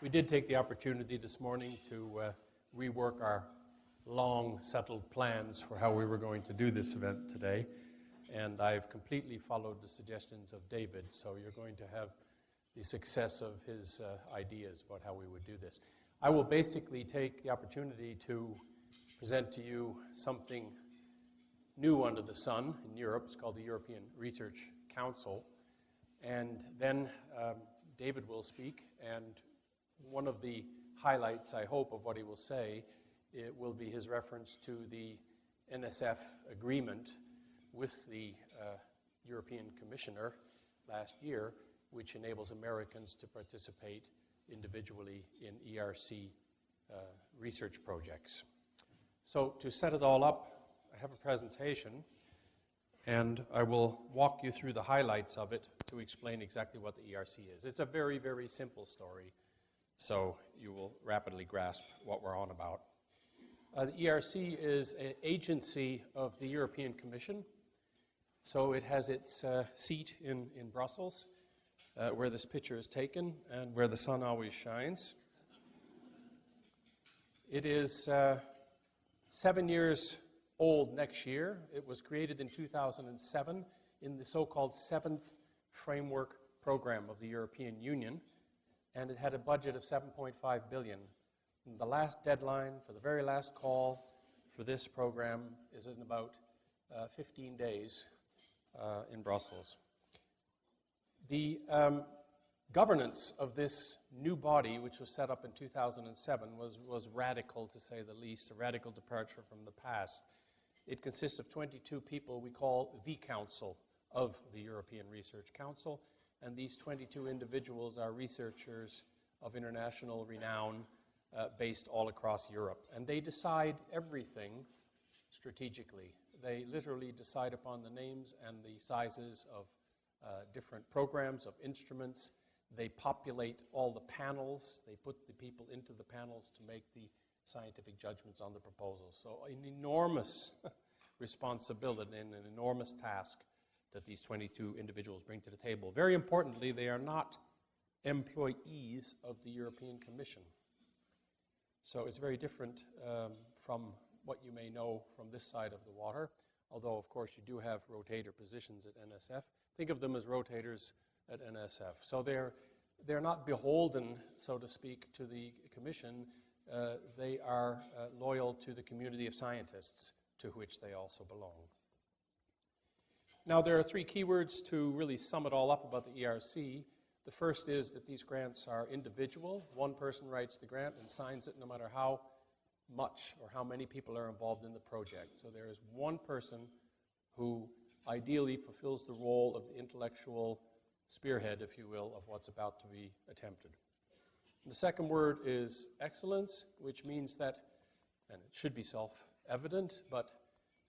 We did take the opportunity this morning to rework our long settled plans for how we were going to do this event today, and I've completely followed the suggestions of David, so you're going to have the success of his ideas about how we would do this. I will basically take the opportunity to present to you something new under the sun in Europe. It's called the European Research Council, and then David will speak, and one of the highlights, I hope, of what he will say, it will be his reference to the NSF agreement with the European Commissioner last year, which enables Americans to participate individually in ERC research projects. So to set it all up, I have a presentation, and I will walk you through the highlights of it to explain exactly what the ERC is. It's a very, very simple story, so you will rapidly grasp what we're on about. The ERC is an agency of the European Commission, so it has its seat in Brussels, where this picture is taken and where the sun always shines. It is 7 years old next year. It was created in 2007 in the so-called 7th Framework Program of the European Union, and it had a budget of 7.5 billion. And the last deadline for the very last call for this program is in about 15 days in Brussels. The governance of this new body, which was set up in 2007, was radical, to say the least, a radical departure from the past. It consists of 22 people we call the Council of the European Research Council, and these 22 individuals are researchers of international renown based all across Europe. And they decide everything strategically. They literally decide upon the names and the sizes of different programs, of instruments. They populate all the panels. They put the people into the panels to make the scientific judgments on the proposals. So an enormous responsibility and an enormous task that these 22 individuals bring to the table. Very importantly, they are not employees of the European Commission. So it's very different from what you may know from this side of the water, although, of course, you do have rotator positions at NSF. Think of them as rotators at NSF. So they're not beholden, so to speak, to the Commission. They are loyal to the community of scientists to which they also belong. Now, there are three keywords to really sum it all up about the ERC. The first is that these grants are individual. One person writes the grant and signs it no matter how much or how many people are involved in the project. So there is one person who ideally fulfills the role of the intellectual spearhead, if you will, of what's about to be attempted. The second word is excellence, which means that, and it should be self-evident, but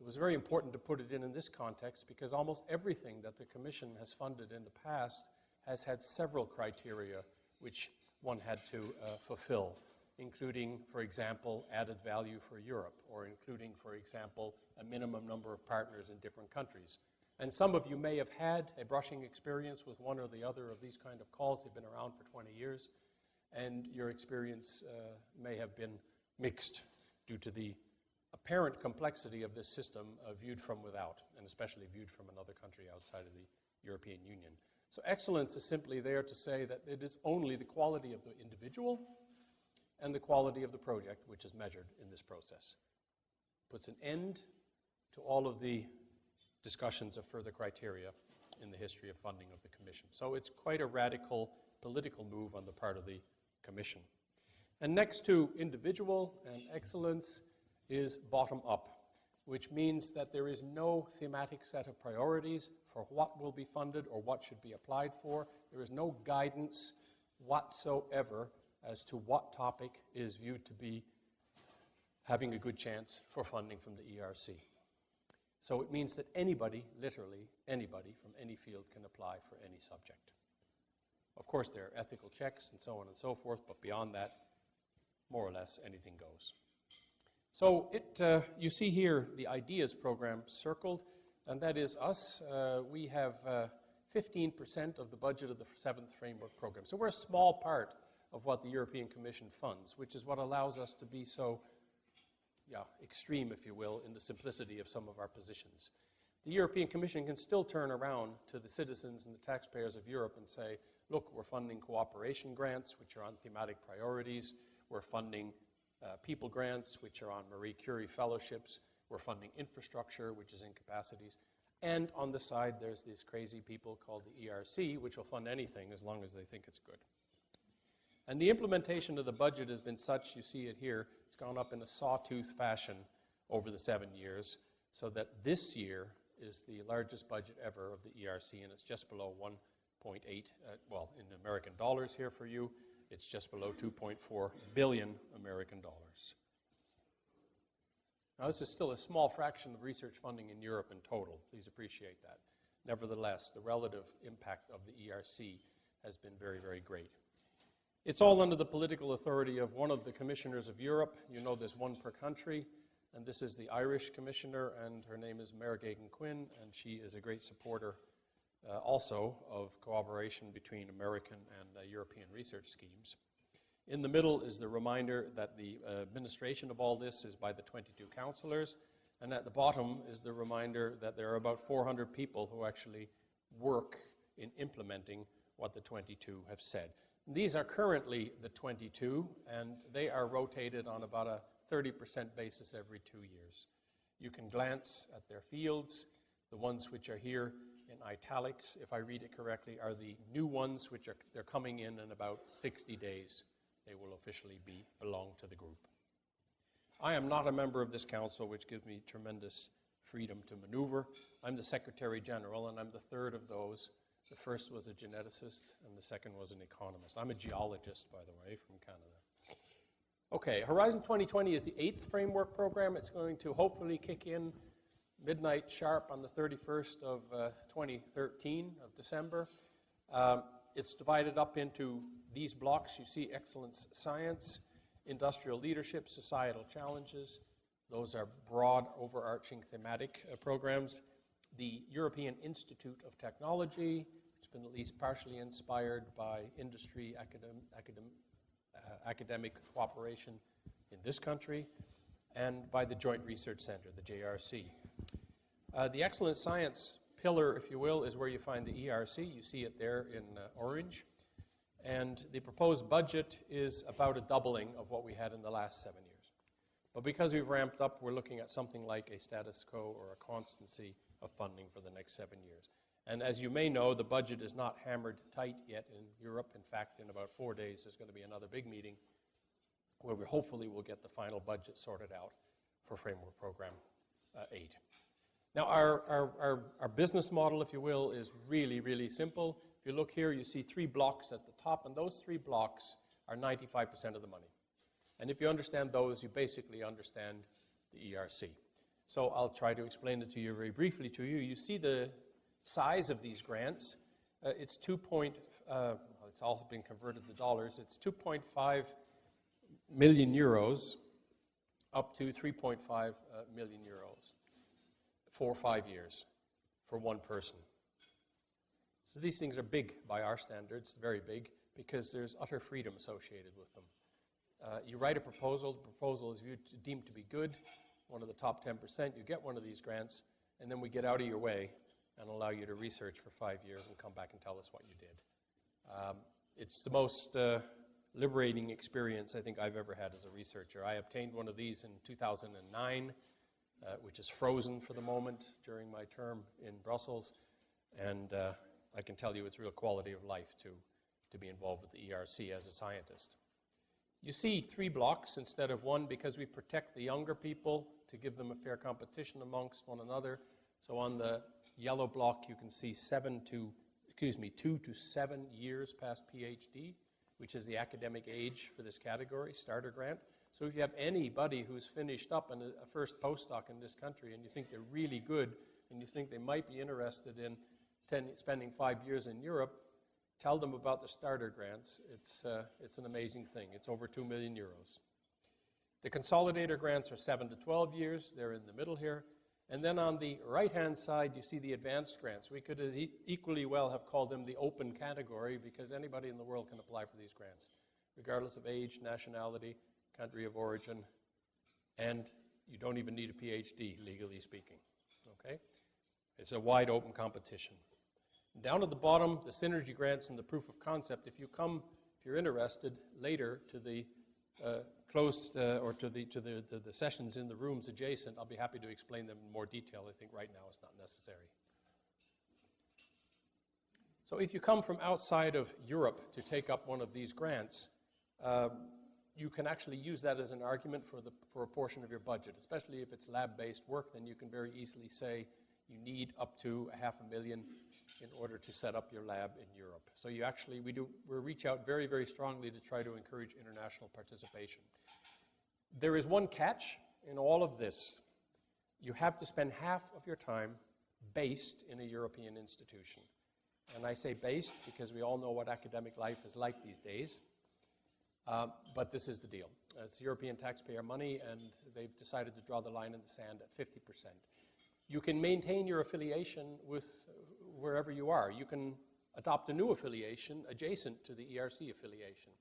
it was very important to put it in this context because almost everything that the Commission has funded in the past has had several criteria which one had to fulfill, including, for example, added value for Europe, or including, for example, a minimum number of partners in different countries. And some of you may have had a brushing experience with one or the other of these kind of calls. They've been around for 20 years, and your experience may have been mixed due to the apparent complexity of this system viewed from without, and especially viewed from another country outside of the European Union. So excellence is simply there to say that it is only the quality of the individual and the quality of the project which is measured in this process. Puts an end to all of the discussions of further criteria in the history of funding of the Commission. So it's quite a radical political move on the part of the Commission. And next to individual and excellence is bottom-up, which means that there is no thematic set of priorities for what will be funded or what should be applied for. There is no guidance whatsoever as to what topic is viewed to be having a good chance for funding from the ERC. So it means that anybody, literally anybody from any field can apply for any subject. Of course, there are ethical checks and so on and so forth, but beyond that, more or less anything goes. So you see here the ideas program circled, and that is us. We have 15% of the budget of the 7th Framework Program. So we're a small part of what the European Commission funds, which is what allows us to be so extreme, if you will, in the simplicity of some of our positions. The European Commission can still turn around to the citizens and the taxpayers of Europe and say, look, we're funding cooperation grants, which are on thematic priorities. We're funding people grants, which are on Marie Curie fellowships. We're funding infrastructure, which is in capacities. And on the side, there's these crazy people called the ERC, which will fund anything as long as they think it's good. And the implementation of the budget has been such, you see it here, it's gone up in a sawtooth fashion over the 7 years, so that this year is the largest budget ever of the ERC, and it's just below 1.8, well, in American dollars here for you, it's just below 2.4 billion American dollars. Now, this is still a small fraction of research funding in Europe in total. Please appreciate that. Nevertheless, the relative impact of the ERC has been very, very great. It's all under the political authority of one of the commissioners of Europe. You know there's one per country, and this is the Irish commissioner, and her name is Mary Gagan Quinn, and she is a great supporter also of cooperation between American and European research schemes. In the middle is the reminder that the administration of all this is by the 22 counselors, and at the bottom is the reminder that there are about 400 people who actually work in implementing what the 22 have said. And these are currently the 22, and they are rotated on about a 30% basis every 2 years. You can glance at their fields. The ones which are here in italics, if I read it correctly, are the new ones which they're coming in about 60 days. They will officially belong to the group. I am not a member of this council, which gives me tremendous freedom to maneuver. I'm the Secretary General, and I'm the third of those. The first was a geneticist, and the second was an economist. I'm a geologist, by the way, from Canada. Okay, Horizon 2020 is the 8th framework program. It's going to hopefully kick in midnight sharp on the 31st of 2013, of December. It's divided up into these blocks. You see excellence science, industrial leadership, societal challenges. Those are broad, overarching thematic programs. The European Institute of Technology, it's been at least partially inspired by industry, academic cooperation in this country, and by the Joint Research Center, the JRC. The excellent science pillar, if you will, is where you find the ERC. You see it there in orange. And the proposed budget is about a doubling of what we had in the last 7 years. But because we've ramped up, we're looking at something like a status quo or a constancy of funding for the next 7 years. And as you may know, the budget is not hammered tight yet in Europe. In fact, in about 4 days, there's going to be another big meeting where we hopefully will get the final budget sorted out for Framework Program 8. Now, our business model, if you will, is really, really simple. If you look here, you see 3 blocks at the top, and those 3 blocks are 95% of the money. And if you understand those, you basically understand the ERC. So I'll try to explain it to you very briefly to you. You see the size of these grants. It's it's also been converted to dollars. It's 2.5 million euros up to 3.5 million euros for 5 years for one person. So these things are big by our standards, very big, because there's utter freedom associated with them. You write a proposal, the proposal is deemed to be good, one of the top 10%, you get one of these grants, and then we get out of your way and allow you to research for 5 years and come back and tell us what you did. It's the most liberating experience I think I've ever had as a researcher. I obtained one of these in 2009, which is frozen for the moment during my term in Brussels, and I can tell you it's real quality of life to be involved with the ERC as a scientist. You see 3 blocks instead of 1 because we protect the younger people to give them a fair competition amongst one another. So on the yellow block you can see 2 to 7 years past PhD, which is the academic age for this category, starter grant. So if you have anybody who's finished up in a first postdoc in this country and you think they're really good and you think they might be interested in spending 5 years in Europe, tell them about the starter grants. It's an amazing thing. It's over 2 million euros. The consolidator grants are 7 to 12 years. They're in the middle here. And then on the right-hand side, you see the advanced grants. We could equally well have called them the open category because anybody in the world can apply for these grants. regardless of age, nationality, country of origin, and you don't even need a PhD, legally speaking. Okay? It's a wide open competition. Down at the bottom, the synergy grants and the proof of concept. If you're interested later to the closed or to the sessions in the rooms adjacent, I'll be happy to explain them in more detail. I think right now it's not necessary. So if you come from outside of Europe to take up one of these grants, you can actually use that as an argument for a portion of your budget, especially if it's lab-based work. Then you can very easily say you need up to $500,000 in order to set up your lab in Europe. So we reach out very, very strongly to try to encourage international participation. There is one catch in all of this. You have to spend half of your time based in a European institution. And I say based because we all know what academic life is like these days. But this is the deal. It's European taxpayer money, and they've decided to draw the line in the sand at 50%. You can maintain your affiliation with wherever you are. You can adopt a new affiliation adjacent to the ERC affiliation.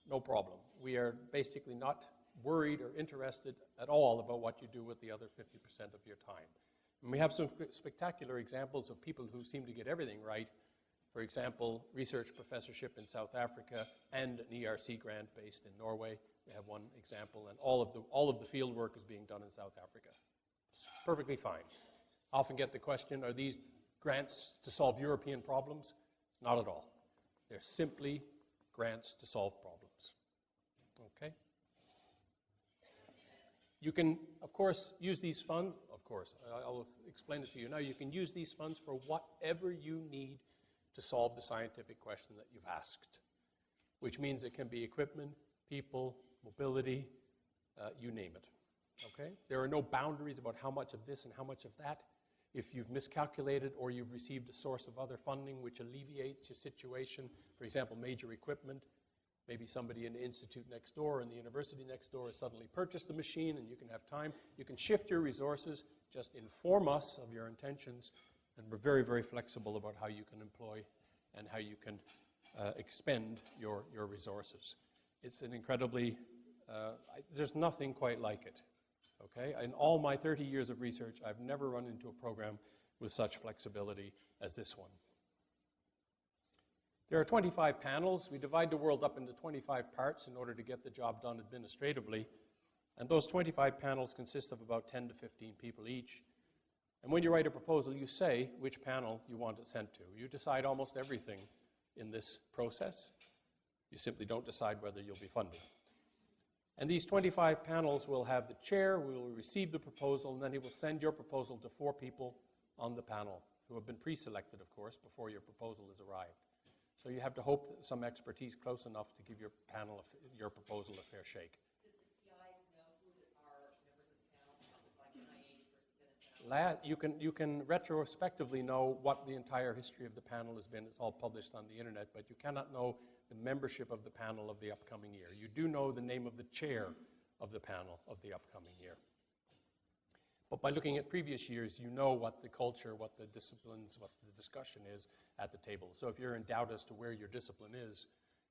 No problem. We are basically not worried or interested at all about what you do with the other 50% of your time. And we have some spectacular examples of people who seem to get everything right. For example, research professorship in South Africa and an ERC grant based in Norway. We have one example, and all of the field work is being done in South Africa. It's perfectly fine. I often get the question, are these grants to solve European problems? Not at all. They're simply grants to solve problems. Okay? You can, of course, use these funds. Of course, I'll explain it to you now. You can use these funds for whatever you need to solve the scientific question that you've asked, which means it can be equipment, people, mobility, you name it. Okay? There are no boundaries about how much of this and how much of that. If you've miscalculated or you've received a source of other funding which alleviates your situation, for example, major equipment, maybe somebody in the institute next door and the university next door has suddenly purchased the machine and you can have time, you can shift your resources, just inform us of your intentions, and we're very, very flexible about how you can employ and how you can expend your resources. It's an incredibly, there's nothing quite like it. Okay? In all my 30 years of research, I've never run into a program with such flexibility as this one. There are 25 panels. We divide the world up into 25 parts in order to get the job done administratively. And those 25 panels consist of about 10 to 15 people each. And when you write a proposal, you say which panel you want it sent to. You decide almost everything in this process. You simply don't decide whether you'll be funded. And these 25 panels will have the chair, we will receive the proposal, and then he will send your proposal to 4 people on the panel who have been pre-selected, of course, before your proposal has arrived. So you have to hope that some expertise close enough to give your panel, your proposal, a fair shake. Does the PIs know who are members of the panel? It's like NIH versus NSF. You can retrospectively know what the entire history of the panel has been. It's all published on the internet, but you cannot know the membership of the panel of the upcoming year. You do know the name of the chair of the panel of the upcoming year. But by looking at previous years, you know what the culture, what the disciplines, what the discussion is at the table. So if you're in doubt as to where your discipline is,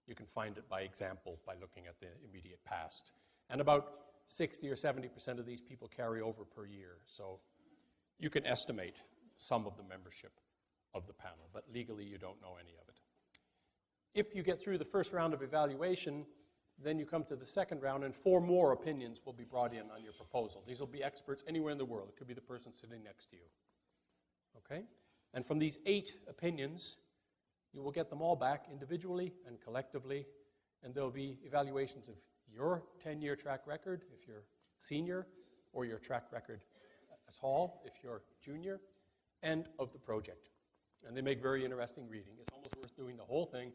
you can find it by example by looking at the immediate past. And about 60 or 70% of these people carry over per year. So you can estimate some of the membership of the panel, but legally you don't know any of it. If you get through the first round of evaluation, then you come to the second round, and 4 more opinions will be brought in on your proposal. These will be experts anywhere in the world. It could be the person sitting next to you. Okay? And from these 8 opinions, you will get them all back individually and collectively, and there will be evaluations of your 10-year track record, if you're senior, or your track record at all, if you're junior, and of the project. And they make very interesting reading. It's almost worth doing the whole thing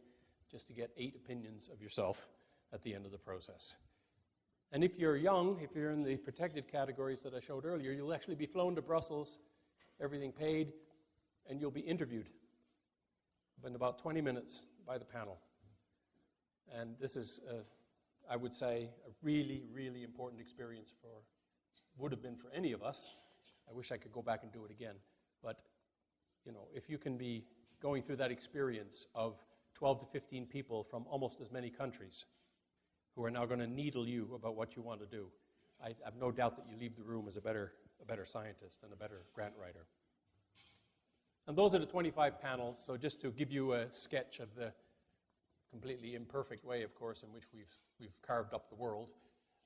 just to get 8 opinions of yourself at the end of the process. And if you're young, if you're in the protected categories that I showed earlier, you'll actually be flown to Brussels, everything paid, and you'll be interviewed in about 20 minutes by the panel. And this is, I would say, a really, really important experience would have been for any of us. I wish I could go back and do it again. But, you know, if you can be going through that experience of 12 to 15 people from almost as many countries who are now going to needle you about what you want to do. I have no doubt that you leave the room as a better scientist and a better grant writer. And those are the 25 panels. So just to give you a sketch of the completely imperfect way, of course, in which we've carved up the world.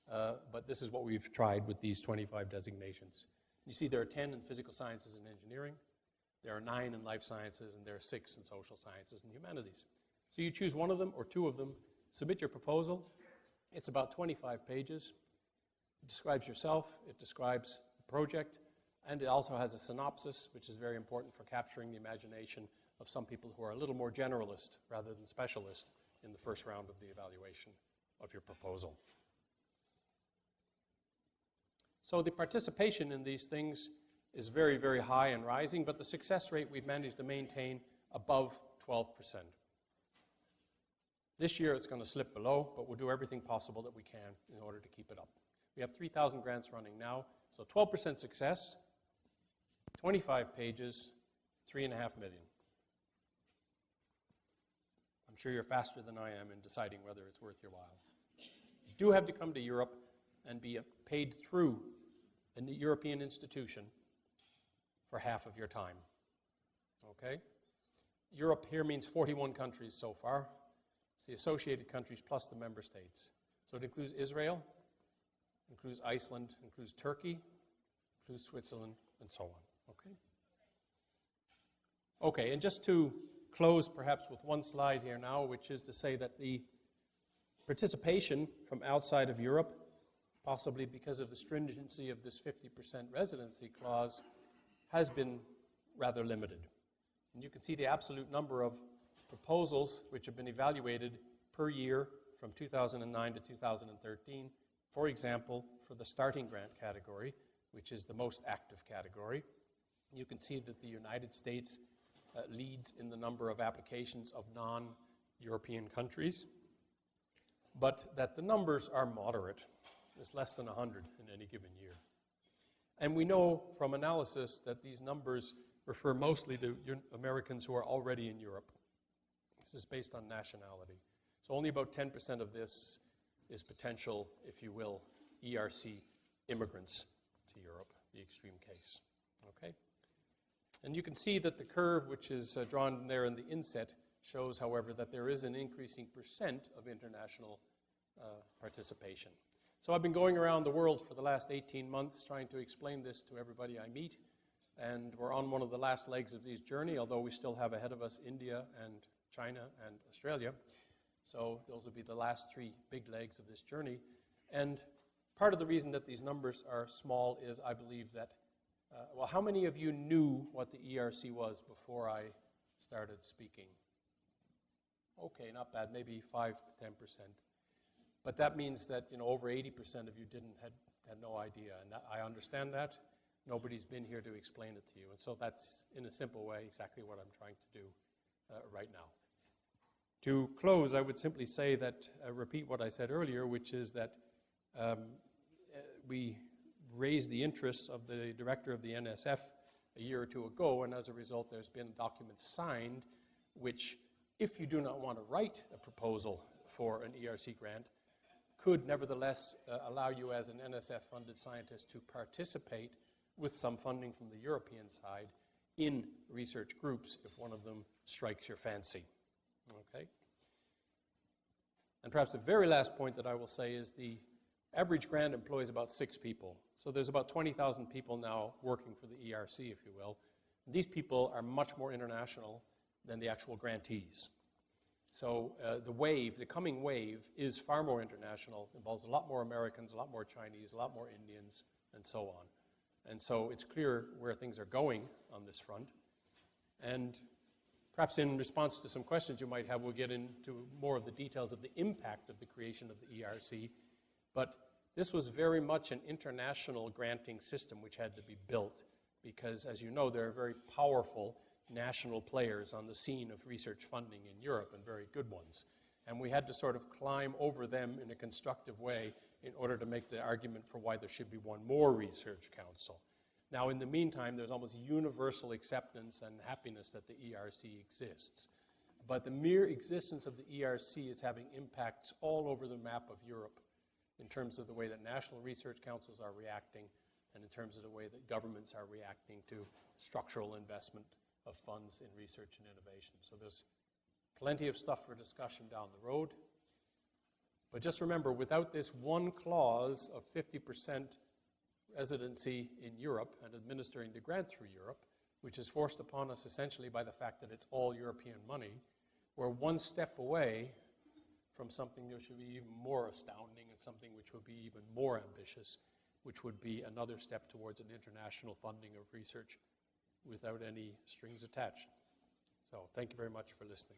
But this is what we've tried with these 25 designations. You see there are 10 in physical sciences and engineering. There are 9 in life sciences, and there are 6 in social sciences and humanities. So you choose one of them or 2 of them, submit your proposal. It's about 25 pages. It describes yourself, it describes the project, and it also has a synopsis, which is very important for capturing the imagination of some people who are a little more generalist rather than specialist in the first round of the evaluation of your proposal. So the participation in these things is very, very high and rising, but the success rate we've managed to maintain above 12%. This year it's going to slip below, but we'll do everything possible that we can in order to keep it up. We have 3,000 grants running now, so 12% success, 25 pages, 3.5 million. I'm sure you're faster than I am in deciding whether it's worth your while. You do have to come to Europe and be paid through a European institution for half of your time. Okay? Europe here means 41 countries so far. It's the associated countries plus the member states. So it includes Israel, includes Iceland, includes Turkey, includes Switzerland, and so on. Okay? Okay, and just to close perhaps with one slide here now, which is to say that the participation from outside of Europe, possibly because of the stringency of this 50% residency clause, has been rather limited. And you can see the absolute number of proposals which have been evaluated per year from 2009 to 2013. For example, for the starting grant category, which is the most active category, you can see that the United States leads in the number of applications of non-European countries, but that the numbers are moderate. It's less than 100 in any given year. And we know from analysis that these numbers refer mostly to Americans who are already in Europe. This is based on nationality. So only about 10% of this is potential, if you will, ERC immigrants to Europe, the extreme case. Okay? And you can see that the curve, which is drawn there in the inset, shows, however, that there is an increasing percent of international participation. So I've been going around the world for the last 18 months trying to explain this to everybody I meet, and we're on one of the last legs of this journey, although we still have ahead of us India and China and Australia. So those will be the last 3 big legs of this journey. And part of the reason that these numbers are small is I believe that, well, how many of you knew what the ERC was before I started speaking? Okay, not bad, maybe 5 to 10%. But that means that, over 80% of you had no idea, and I understand that. Nobody's been here to explain it to you, and so that's, in a simple way, exactly what I'm trying to do right now. To close, I would simply say that, repeat what I said earlier, which is that we raised the interests of the director of the NSF a year or 2 ago, and as a result, there's been documents signed, which, if you do not want to write a proposal for an ERC grant, could nevertheless allow you as an NSF-funded scientist to participate with some funding from the European side in research groups if one of them strikes your fancy. Okay? And perhaps the very last point that I will say is the average grant employs about 6 people. So there's about 20,000 people now working for the ERC, if you will. These people are much more international than the actual grantees. So the coming wave is far more international, involves a lot more Americans, a lot more Chinese, a lot more Indians, and so on. And so it's clear where things are going on this front. And perhaps in response to some questions you might have, we'll get into more of the details of the impact of the creation of the ERC. But this was very much an international granting system which had to be built because, as you know, there are very powerful national players on the scene of research funding in Europe, and very good ones. And we had to sort of climb over them in a constructive way in order to make the argument for why there should be one more research council. Now, in the meantime, there's almost universal acceptance and happiness that the ERC exists. But the mere existence of the ERC is having impacts all over the map of Europe in terms of the way that national research councils are reacting and in terms of the way that governments are reacting to structural investment of funds in research and innovation. So there's plenty of stuff for discussion down the road. But just remember, without this one clause of 50% residency in Europe and administering the grant through Europe, which is forced upon us essentially by the fact that it's all European money, we're one step away from something which would be even more astounding and something which would be even more ambitious, which would be another step towards an international funding of research without any strings attached. So thank you very much for listening.